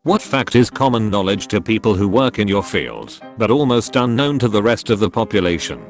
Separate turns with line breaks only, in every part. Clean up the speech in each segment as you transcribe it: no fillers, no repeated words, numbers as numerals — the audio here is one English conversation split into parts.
What fact is common knowledge to people who work in your field, but almost unknown to the rest of the population?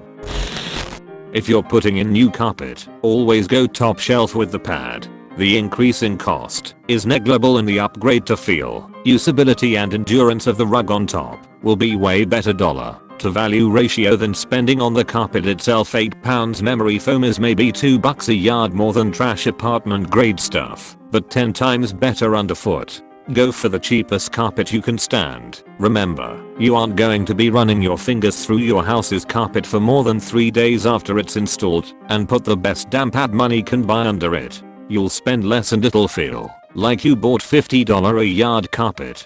If you're putting in new carpet, always go top shelf with the pad. The increase in cost is negligible and the upgrade to feel, usability and endurance of the rug on top will be way better dollar to value ratio than spending on the carpet itself. £8 memory foam is maybe $2 a yard more than trash apartment grade stuff, but 10 times better underfoot. Go for the cheapest carpet you can stand. Remember, you aren't going to be running your fingers through your house's carpet for more than 3 days after it's installed and put the best damp pad money can buy under it. You'll spend less and it'll feel like you bought $50 a yard carpet.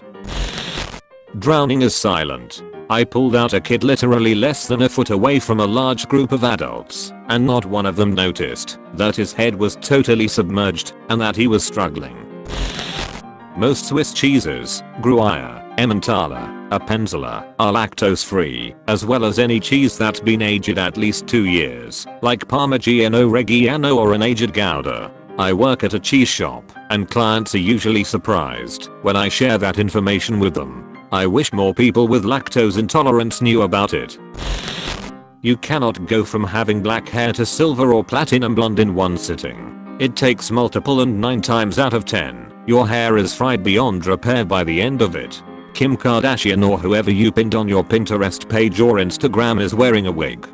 Drowning is silent. I pulled out a kid literally less than a foot away from a large group of adults, and not one of them noticed that his head was totally submerged and that he was struggling. Most Swiss cheeses, Gruyere, Emmentaler, Appenzeller, are lactose free, as well as any cheese that's been aged at least 2 years, like Parmigiano Reggiano or an aged Gouda. I work at a cheese shop, and clients are usually surprised when I share that information with them. I wish more people with lactose intolerance knew about it. You cannot go from having black hair to silver or platinum blonde in one sitting. It takes multiple, and 9 times out of 10, your hair is fried beyond repair by the end of it. Kim Kardashian or whoever you pinned on your Pinterest page or Instagram is wearing a wig.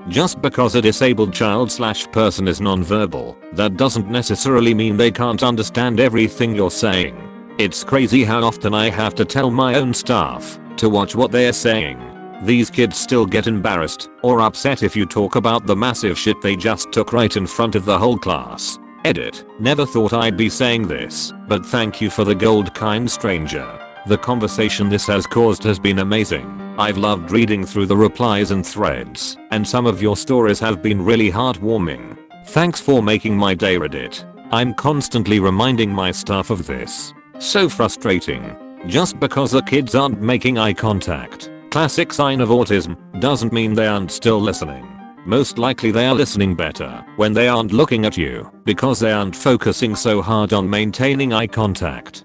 Just because a disabled child/person is nonverbal, that doesn't necessarily mean they can't understand everything you're saying. It's crazy how often I have to tell my own staff to watch what they're saying. These kids still get embarrassed or upset if you talk about the massive shit they just took right in front of the whole class. Edit. Never thought I'd be saying this, but thank you for the gold, kind stranger. The conversation this has caused has been amazing. I've loved reading through the replies and threads, and some of your stories have been really heartwarming. Thanks for making my day, Reddit. I'm constantly reminding my staff of this. So frustrating. Just because the kids aren't making eye contact, classic sign of autism, doesn't mean they aren't still listening. Most likely they are listening better when they aren't looking at you, because they aren't focusing so hard on maintaining eye contact.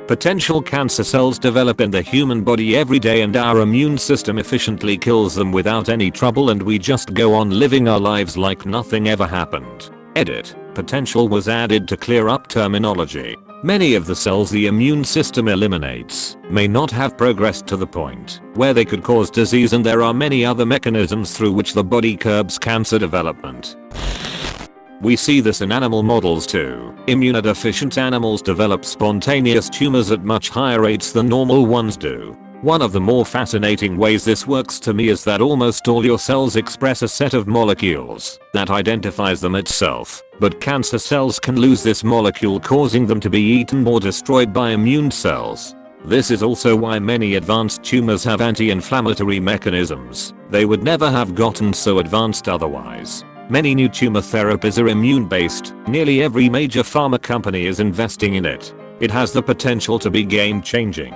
Potential cancer cells develop in the human body every day, and our immune system efficiently kills them without any trouble, and we just go on living our lives like nothing ever happened. Edit. Potential was added to clear up terminology. Many of the cells the immune system eliminates may not have progressed to the point where they could cause disease, and there are many other mechanisms through which the body curbs cancer development. We see this in animal models too. Immunodeficient animals develop spontaneous tumors at much higher rates than normal ones do. One of the more fascinating ways this works to me is that almost all your cells express a set of molecules that identifies them itself, but cancer cells can lose this molecule, causing them to be eaten or destroyed by immune cells. This is also why many advanced tumors have anti-inflammatory mechanisms. They would never have gotten so advanced otherwise. Many new tumor therapies are immune-based. Nearly every major pharma company is investing in it. It has the potential to be game-changing.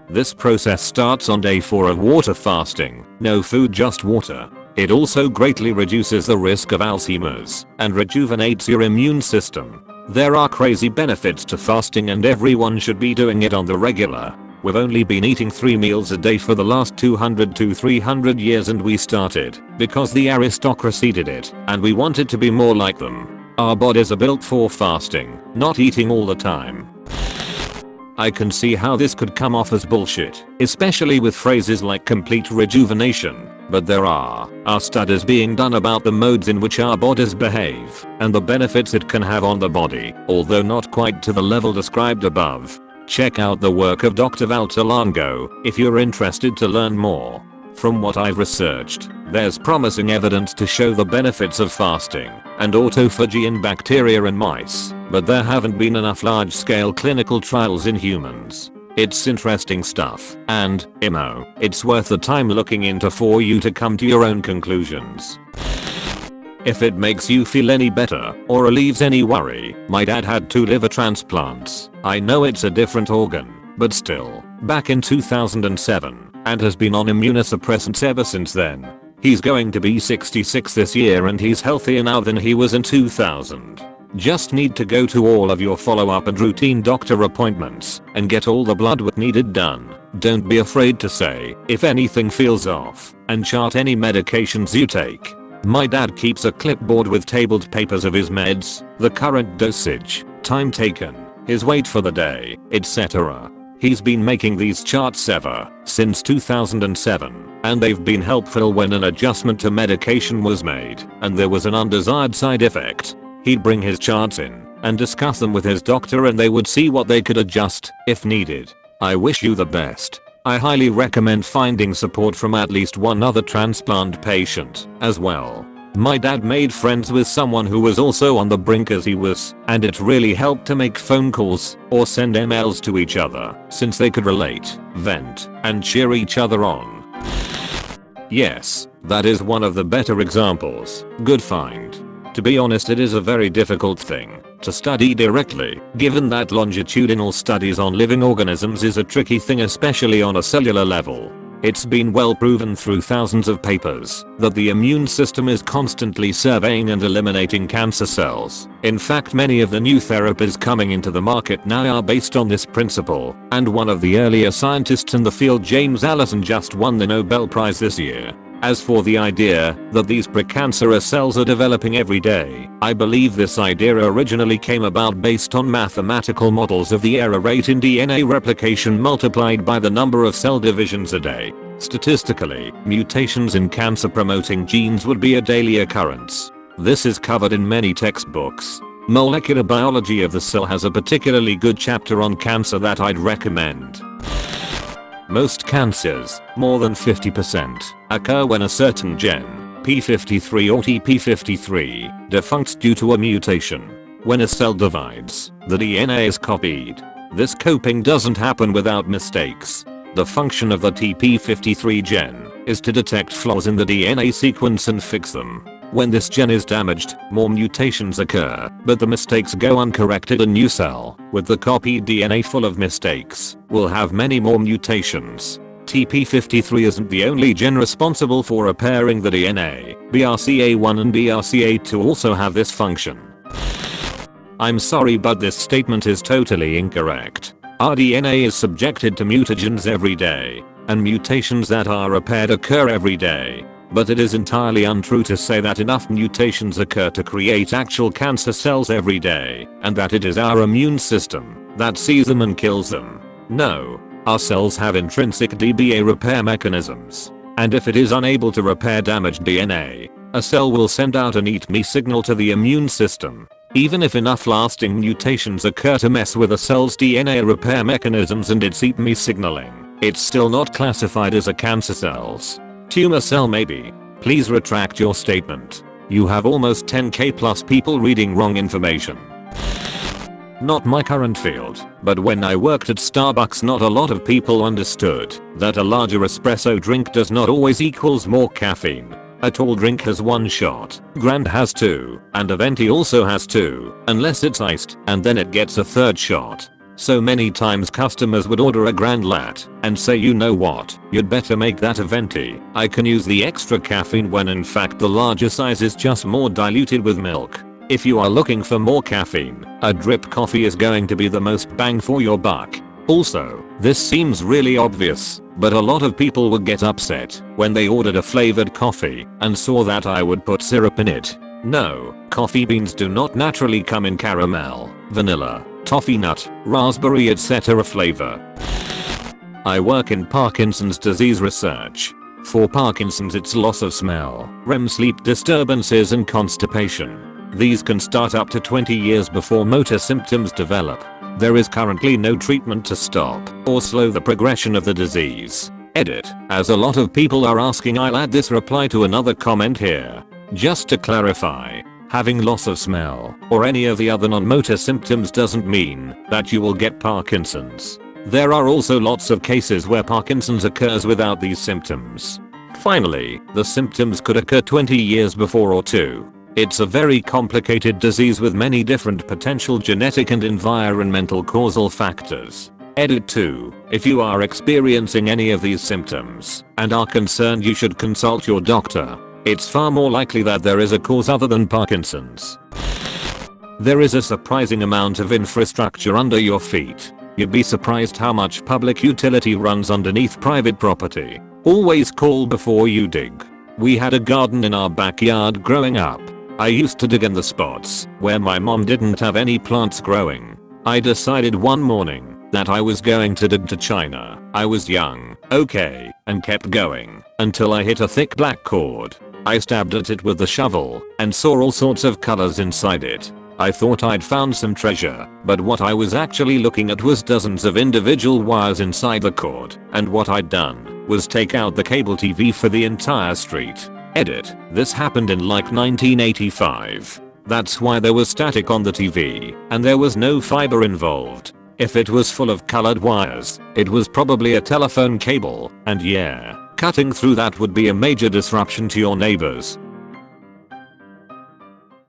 This process starts on day 4 of water fasting. No food, just water. It also greatly reduces the risk of Alzheimer's and rejuvenates your immune system. There are crazy benefits to fasting, and everyone should be doing it on the regular. We've only been eating 3 meals a day for the last 200 to 300 years, and we started because the aristocracy did it and we wanted to be more like them. Our bodies are built for fasting, not eating all the time. I can see how this could come off as bullshit, especially with phrases like complete rejuvenation, but there are studies being done about the modes in which our bodies behave and the benefits it can have on the body, although not quite to the level described above. Check out the work of Dr. Walter Longo if you're interested to learn more. From what I've researched, there's promising evidence to show the benefits of fasting and autophagy in bacteria and mice, but there haven't been enough large-scale clinical trials in humans. It's interesting stuff, and, it's worth the time looking into for you to come to your own conclusions. If it makes you feel any better or relieves any worry, my dad had 2 liver transplants. I know it's a different organ, but still, back in 2007, and has been on immunosuppressants ever since then. He's going to be 66 this year, and he's healthier now than he was in 2000. Just need to go to all of your follow-up and routine doctor appointments and get all the blood work needed done. Don't be afraid to say if anything feels off and chart any medications you take. My dad keeps a clipboard with tabled papers of his meds, the current dosage, time taken, his weight for the day, etc. He's been making these charts ever since 2007, and they've been helpful when an adjustment to medication was made and there was an undesired side effect. He'd bring his charts in and discuss them with his doctor, and they would see what they could adjust if needed. I wish you the best. I highly recommend finding support from at least one other transplant patient as well. My dad made friends with someone who was also on the brink as he was, and it really helped to make phone calls or send emails to each other since they could relate, vent, and cheer each other on. Yes, that is one of the better examples. Good find. To be honest, it is a very difficult thing to study directly, given that longitudinal studies on living organisms is a tricky thing, especially on a cellular level. It's been well proven through thousands of papers that the immune system is constantly surveying and eliminating cancer cells. In fact, many of the new therapies coming into the market now are based on this principle, and one of the earlier scientists in the field, James Allison, just won the Nobel Prize this year. As for the idea that these precancerous cells are developing every day, I believe this idea originally came about based on mathematical models of the error rate in DNA replication multiplied by the number of cell divisions a day. Statistically, mutations in cancer-promoting genes would be a daily occurrence. This is covered in many textbooks. Molecular biology of the cell has a particularly good chapter on cancer that I'd recommend. Most cancers, more than 50%, occur when a certain gene, p53 or TP53, defuncts due to a mutation. When a cell divides, the DNA is copied. This copying doesn't happen without mistakes. The function of the TP53 gene is to detect flaws in the DNA sequence and fix them. When this gene is damaged, more mutations occur, but the mistakes go uncorrected. A new cell, with the copied DNA full of mistakes, will have many more mutations. TP53 isn't the only gene responsible for repairing the DNA. BRCA1 and BRCA2 also have this function. I'm sorry, but this statement is totally incorrect. Our DNA is subjected to mutagens every day, and mutations that are repaired occur every day. But it is entirely untrue to say that enough mutations occur to create actual cancer cells every day, and that it is our immune system that sees them and kills them. No, our cells have intrinsic DNA repair mechanisms, and if it is unable to repair damaged DNA, a cell will send out an eat me signal to the immune system. Even if enough lasting mutations occur to mess with a cell's DNA repair mechanisms and its eat me signaling, it's still not classified as a cancer cells. Tumor cell maybe. Please retract your statement. You have almost 10k plus people reading wrong information. Not my current field, but when I worked at Starbucks, not a lot of people understood that a larger espresso drink does not always equals more caffeine. A tall drink has 1 shot, Grand has 2, and a venti also has 2, unless it's iced, and then it gets a 3rd shot. So many times customers would order a Grand Lat and say, you know what, you'd better make that a venti. I can use the extra caffeine, when in fact the larger size is just more diluted with milk. If you are looking for more caffeine, a drip coffee is going to be the most bang for your buck. Also, this seems really obvious, but a lot of people would get upset when they ordered a flavored coffee and saw that I would put syrup in it. No, coffee beans do not naturally come in caramel, vanilla, toffee nut, raspberry, etc. flavor. I work in Parkinson's disease research. For Parkinson's, it's loss of smell, REM sleep disturbances, and constipation. These can start up to 20 years before motor symptoms develop. There is currently no treatment to stop or slow the progression of the disease. Edit. As a lot of people are asking, I'll add this reply to another comment here. Just to clarify, having loss of smell or any of the other non-motor symptoms doesn't mean that you will get Parkinson's. There are also lots of cases where Parkinson's occurs without these symptoms. Finally, the symptoms could occur 20 years before or 2. It's a very complicated disease with many different potential genetic and environmental causal factors. Edit 2. If you are experiencing any of these symptoms and are concerned, you should consult your doctor. It's far more likely that there is a cause other than Parkinson's. There is a surprising amount of infrastructure under your feet. You'd be surprised how much public utility runs underneath private property. Always call before you dig. We had a garden in our backyard growing up. I used to dig in the spots where my mom didn't have any plants growing. I decided one morning that I was going to dig to China. I was young, okay, and kept going until I hit a thick black cord. I stabbed at it with the shovel and saw all sorts of colors inside it. I thought I'd found some treasure, but what I was actually looking at was dozens of individual wires inside the cord, and what I'd done was take out the cable TV for the entire street. Edit. This happened in like 1985. That's why there was static on the TV, and there was no fiber involved. If it was full of colored wires, it was probably a telephone cable, and yeah, cutting through that would be a major disruption to your neighbors.